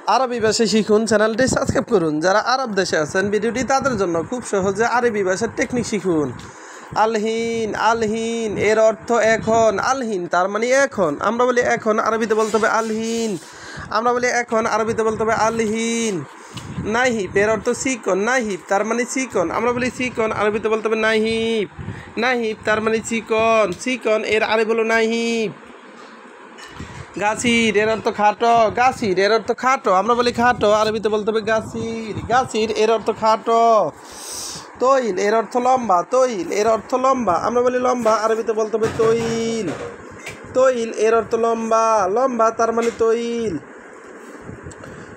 আরবি ভাষা শিখুন চ্যানেলটি সাবস্ক্রাইব করুন। যারা আরব দেশে আছেন ভিডিওটি তাদের জন্য খুব সহজে আরবি ভাষার টেকনিক শিখুন। আলহিন আলহিন এর অর্থ এখন। আলহিন তার মানে এখন। আমরা বলি এখন, আরবিতে বলতে হবে আলহিন। আমরা বলি এখন, আরবিতে বলতে হবে আলহিন। নাহিব এর অর্থ চিকন। নাহিব তার মানে চিকন। আমরা বলি চিকন, আরবিতে বলতে হবে নাহিব। নাহিব তার মানে চিকন। চিকন এর আরবি হলো নাহিব। গাছির এর অর্থ খাটো। গাছির এর অর্থ খাটো। আমরা বলি খাটো, আরবিতে বলতে হবে গাছির। গাছির এর অর্থ খাটো। তৈল এর অর্থ লম্বা। তৈল এর অর্থ লম্বা। আমরা বলি লম্বা, আরবিতে বলতে হবে তৈল। তৈল এর অর্থ লম্বা। লম্বা তার মানে তৈল।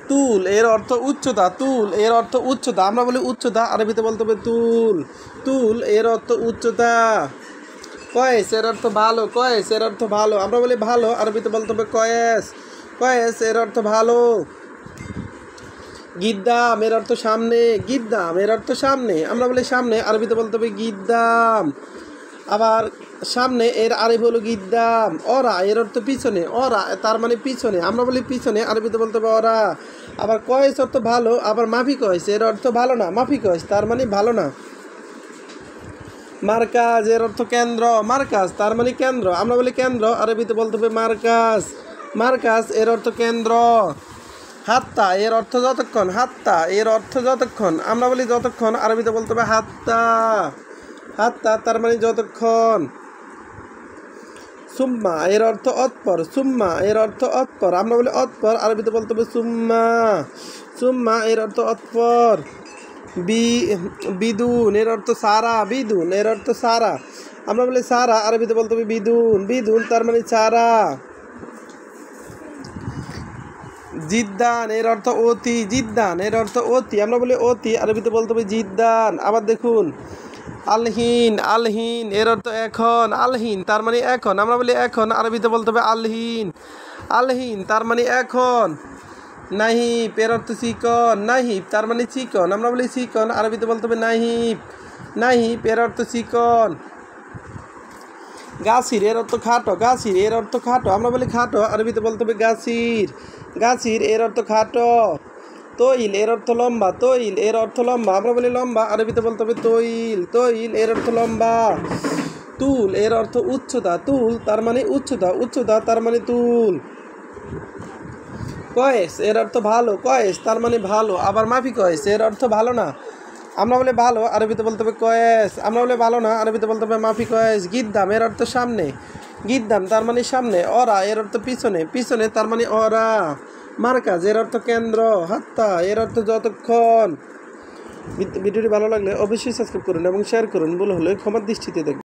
তুল এর অর্থ উচ্চতা। তুল এর অর্থ উচ্চতা। আমরা বলি উচ্চতা, আরবিতে বলতে হবে তুল। তুল এর অর্থ উচ্চতা। কয়েস এর অর্থ ভালো। কয়েস এর অর্থ ভালো। আমরা বলি ভালো, আরবিতে বলতে হবে কয়েস। কয়েস এর অর্থ ভালো। গিদ্দাম এর অর্থ সামনে। গিদ্দাম এর অর্থ সামনে। আমরা বলি সামনে, আরবিতে বলতে হবে গিদ্দাম। আবার সামনে এর আরবি হলো গিদ্দাম। অরা এর অর্থ পিছনে। অরা তার মানে পিছনে। আমরা বলি পিছনে, আরবিতে বলতে হবে অরা। আবার কয়েস অর্থ ভালো। আবার মাফি কয়েস এর অর্থ ভালো না। মাফি কয়েস তার মানে ভালো না। মার্কাজ এর অর্থ কেন্দ্র। মার্কাজ তার মানে কেন্দ্র। আমরা বলি কেন্দ্র, আরবিতে বলতে হবে মার্কাজ। মার্কাজ এর অর্থ কেন্দ্র। হাত্তা এর অর্থ যতক্ষণ। হাত্তা এর অর্থ যতক্ষণ। আমরা বলি যতক্ষণ, আরবিতে বলতে হবে হাত্তা। হাত্তা তার মানে যতক্ষণ। সুম্মা এর অর্থ অতঃপর। সুম্মা এর অর্থ অতঃপর। আমরা বলি অতঃপর, আরবিতে বলতে হবে সুম্মা। সুম্মা এর অর্থ অতঃপর। বিদুন এর অর্থ সারা। বিদুন এর অর্থ সারা। আমরা বলি সারা, আরবিতে বলতে হবে বিদুন। বিদুন তার মানে সারা। জিদ্দান এর অর্থ অতি। জিদ্দান এর অর্থ অতি। আমরা বলি অতি, আরবিতে বলতে হবে জিদ্দান। আবার দেখুন, আলহিন। আলহিন এর অর্থ এখন। আলহিন তার মানে এখন। আমরা বলি এখন, আরবিতে বলতে হবে আলহিন। আলহিন তার মানে এখন। নাহিব এর অর্থ চিকন। নাহিব তার মানে চিকন। আমরা বলি চিকন, আরবিতে বলতে হবে নাহিব। নাহিব এর অর্থ চিকন। গাছির এর অর্থ খাটো। গাছির এর অর্থ খাটো। আমরা বলি খাটো, আরবিতে বলতে হবে গাছির। গাছির এর অর্থ খাটো। তৈল এর অর্থ লম্বা। তৈল এর অর্থ লম্বা। আমরা বলি লম্বা, আরবিতে বলতে হবে তৈল। তৈল এর অর্থ লম্বা। তুল এর অর্থ উচ্চতা। তুল তার মানে উচ্চতা। উচ্চতা তার মানে তুল। কয়েস এর অর্থ ভালো। কয়েস তার মানে ভালো। আবার মাফি কয়েস এর অর্থ ভালো না। আমরা বলে ভালো, আরবিতে বলতে হবে কয়েস। আমরা বলে ভালো না, আরবিতে বলতে হবে মাফি কয়েস। গিদ্দাম এর অর্থ সামনে। গিদ্দাম তার মানে সামনে। অরা এর অর্থ পিছনে। পিছনে তার মানে অরা। মার্কাজ এর অর্থ কেন্দ্র। হাত্তা এর অর্থ যতক্ষণ। ভিডিওটি ভালো লাগলে অবশ্যই সাবস্ক্রাইব করুন এবং শেয়ার করুন। ভুল হলে ক্ষমার দৃষ্টিতে দেখুন।